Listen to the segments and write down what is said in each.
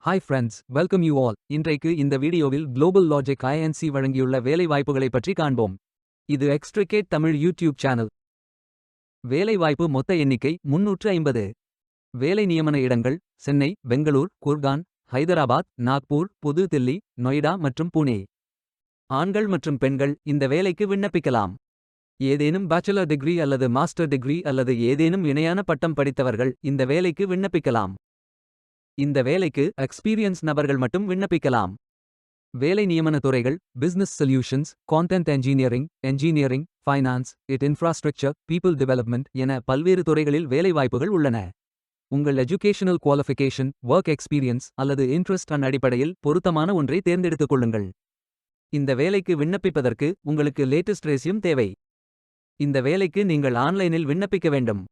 Hi friends, welcome you all. இன்றைக்கு இந்த வீடியோவில் குளோபல் லாஜிக் INC வழங்கியுள்ள வேலை வாய்ப்புகளை பற்றி காண்போம். இது எக்ஸ்ட்ரிகேட் தமிழ் யூடியூப் சேனல். வேலைவாய்ப்பு மொத்த எண்ணிக்கை 350. வேலை நியமன இடங்கள் சென்னை, பெங்களூர், குர்கான், ஹைதராபாத், நாக்பூர், புது தில்லி, நொய்டா மற்றும் புனே. ஆண்கள் மற்றும் பெண்கள் இந்த வேலைக்கு விண்ணப்பிக்கலாம். ஏதேனும் பேச்சுலர் டிகிரி அல்லது மாஸ்டர் டிகிரி அல்லது ஏதேனும் இணையான பட்டம் படித்தவர்கள் இந்த வேலைக்கு விண்ணப்பிக்கலாம். இந்த வேலைக்கு எக்ஸ்பீரியன்ஸ் நபர்கள் மட்டும் விண்ணப்பிக்கலாம். வேலை நியமன துறைகள் business solutions, content engineering, finance, infrastructure, people development என பல்வேறு துறைகளில் வேலைவாய்ப்புகள் உள்ளன. உங்கள் எஜுகேஷனல் குவாலிஃபிகேஷன், ஒர்க் எக்ஸ்பீரியன்ஸ் அல்லது இன்ட்ரெஸ்ட் அடிப்படையில் பொருத்தமான ஒன்றை தேர்ந்தெடுத்துக் கொள்ளுங்கள். இந்த வேலைக்கு விண்ணப்பிப்பதற்கு உங்களுக்கு லேட்டஸ்ட் ரெஸ்யூம் தேவை. இந்த வேலைக்கு நீங்கள் ஆன்லைனில் விண்ணப்பிக்க வேண்டும்.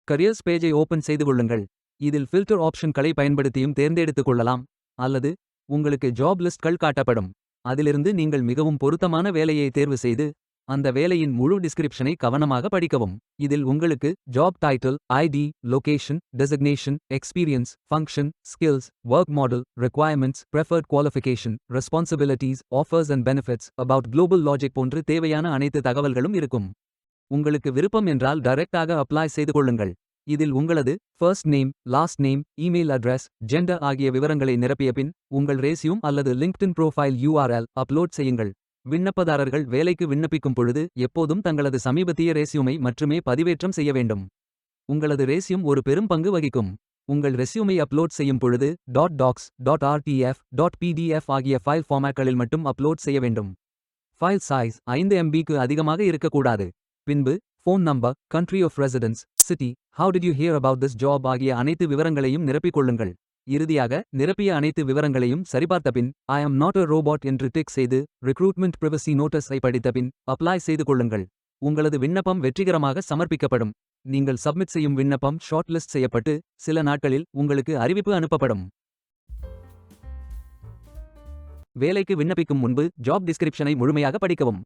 கரியர்ஸ் பேஜை ஓபன் செய்து கொள்ளுங்கள். இதில் ஃபில்டர் ஆப்ஷன்களை பயன்படுத்தியும் தேர்ந்தெடுத்துக் கொள்ளலாம். அல்லது உங்களுக்கு ஜாப் லிஸ்ட்கள் காட்டப்படும். அதிலிருந்து நீங்கள் மிகவும் பொருத்தமான வேலையை தேர்வு செய்து அந்த வேலையின் முழு டிஸ்கிரிப்ஷனை கவனமாக படிக்கவும். இதில் உங்களுக்கு job title, ID, location, designation, experience, function, skills, work model, requirements, preferred qualification, responsibilities, offers and benefits about global logic போன்று தேவையான அனைத்து தகவல்களும் இருக்கும். உங்களுக்கு விருப்பம் என்றால் டைரக்டாக அப்ளை செய்து கொள்ளுங்கள். இதில் உங்களது first name, last name, email address, gender ஆகிய விவரங்களை நிரப்பிய பின் உங்கள் ரெஸ்யூம் அல்லது லிங்க்டின் ப்ரோஃபைல் URL அப்லோட் செய்யுங்கள். விண்ணப்பதாரர்கள் வேலைக்கு விண்ணப்பிக்கும் பொழுது எப்போதும் தங்களது சமீபத்திய ரெஸ்யூமை மட்டுமே பதிவேற்றம் செய்ய வேண்டும். உங்களது ரெஸ்யூம் ஒரு பெரும் பங்கு வகிக்கும். உங்கள் ரெஸ்யூமை அப்லோட் செய்யும் பொழுது .docs, .rtf, .pdf ஆகிய ஃபைல் ஃபார்மேட்களில் மட்டும் அப்லோட் செய்ய வேண்டும். ஃபைல் சைஸ் 5 MBக்கு அதிகமாக இருக்கக்கூடாது. பின்பு phone number, country of residence, city, how did you hear about this job ஆகிய அனைத்து விவரங்களையும் நிரப்பிக் கொள்ளுங்கள். இறுதியாக நிரப்பிய அனைத்து விவரங்களையும் சரிபார்த்த பின் I am not a robot என்று டிக் செய்து ரெக்ரூட்மெண்ட் பிரைவசி நோட்டஸை படித்த பின் அப்ளை செய்து கொள்ளுங்கள். உங்களது விண்ணப்பம் வெற்றிகரமாக சமர்ப்பிக்கப்படும். நீங்கள் சப்மிட் செய்யும் விண்ணப்பம் ஷார்ட் லிஸ்ட் செய்யப்பட்டு சில நாட்களில் உங்களுக்கு அறிவிப்பு அனுப்பப்படும். வேலைக்கு விண்ணப்பிக்கும் முன்பு ஜாப் டிஸ்கிரிப்ஷனை முழுமையாக படிக்கவும்.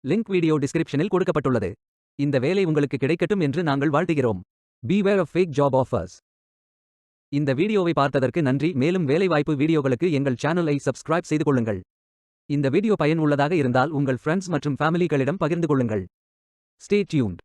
லிங்க் வீடியோ டிஸ்கிரிப்ஷனில் கொடுக்கப்பட்டுள்ளது. இந்த வேலை உங்களுக்கு கிடைக்கட்டும் என்று நாங்கள் வாழ்த்துகிறோம். Beware of fake job offers. இந்த வீடியோவை பார்த்ததற்கு நன்றி. மேலும் வேலைவாய்ப்பு வீடியோகளுக்கு எங்கள் சேனலை சப்ஸ்கிரைப் செய்து கொள்ளுங்கள். இந்த வீடியோ பயன் உள்ளதாக இருந்தால் உங்கள் ஃப்ரெண்ட்ஸ் மற்றும் ஃபேமிலிகளிடம் பகிர்ந்து கொள்ளுங்கள். Stay tuned.